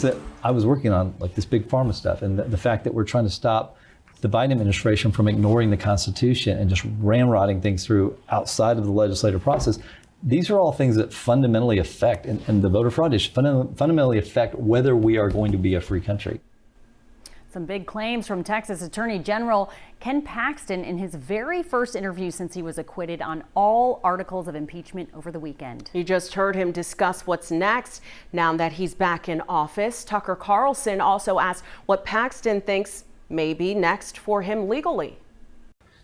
That I was working on, like this big pharma stuff, and the fact that we're trying to stop the Biden administration from ignoring the Constitution and just ramrodding things through outside of the legislative process. These are all things that fundamentally affect, and the voter fraud issue fundamentally affect whether we are going to be a free country. Some big claims from Texas Attorney General Ken Paxton in his very first interview since he was acquitted on all articles of impeachment over the weekend. You just heard him discuss what's next now that he's back in office. Tucker Carlson also asked what Paxton thinks may be next for him legally.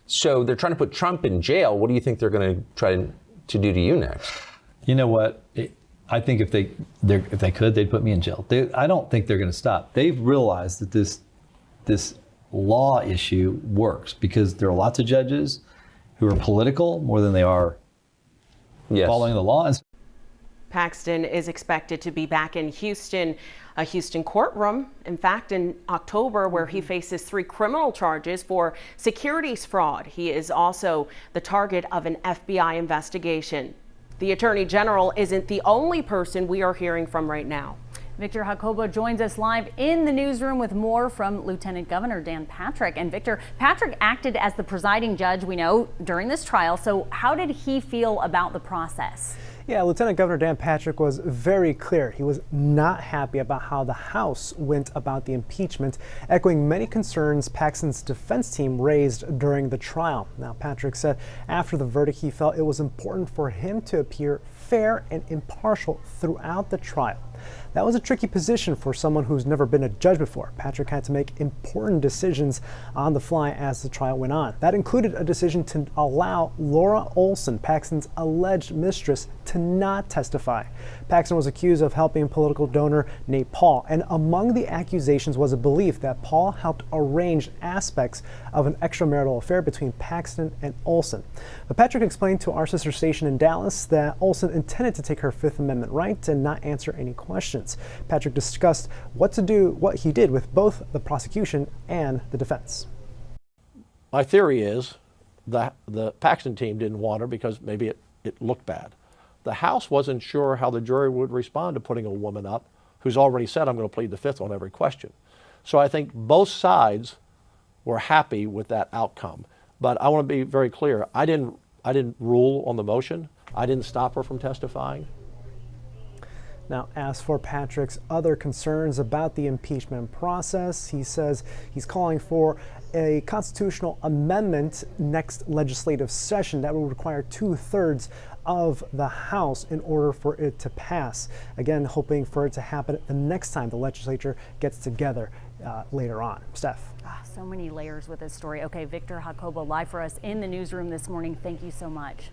So they're trying to put Trump in jail. What do you think they're going to try to do to you next? You know what? I think if they could, they'd put me in jail. I don't think they're going to stop. They've realized that this law issue works because there are lots of judges who are political more than they are following the law. Paxton is expected to be back in a Houston courtroom, in fact, in October, where he faces 3 criminal charges for securities fraud. He is also the target of an FBI investigation. The Attorney General isn't the only person we are hearing from right now. Victor Jacobo joins us live in the newsroom with more from Lieutenant Governor Dan Patrick. And Victor, Patrick acted as the presiding judge, we know, during this trial. So how did he feel about the process? Yeah, Lieutenant Governor Dan Patrick was very clear. He was not happy about how the House went about the impeachment, echoing many concerns Paxton's defense team raised during the trial. Now, Patrick said after the verdict, he felt it was important for him to appear fair and impartial throughout the trial. That was a tricky position for someone who's never been a judge before. Patrick had to make important decisions on the fly as the trial went on. That included a decision to allow Laura Olson, Paxton's alleged mistress, to not testify. Paxton was accused of helping political donor Nate Paul, and among the accusations was a belief that Paul helped arrange aspects of an extramarital affair between Paxton and Olson. But Patrick explained to our sister station in Dallas that Olson intended to take her Fifth Amendment right and not answer any questions. Patrick discussed what he did with both the prosecution and the defense. My theory is that the Paxton team didn't want her because maybe it looked bad. The House wasn't sure how the jury would respond to putting a woman up who's already said, I'm going to plead the fifth on every question. So I think both sides were happy with that outcome. But I want to be very clear. I didn't rule on the motion. I didn't stop her from testifying. Now, as for Patrick's other concerns about the impeachment process, he says he's calling for a constitutional amendment next legislative session that will require 2/3 of the House in order for it to pass. Again, hoping for it to happen the next time the legislature gets together later on. Steph. So many layers with this story. Okay, Victor Jacobo live for us in the newsroom this morning. Thank you so much.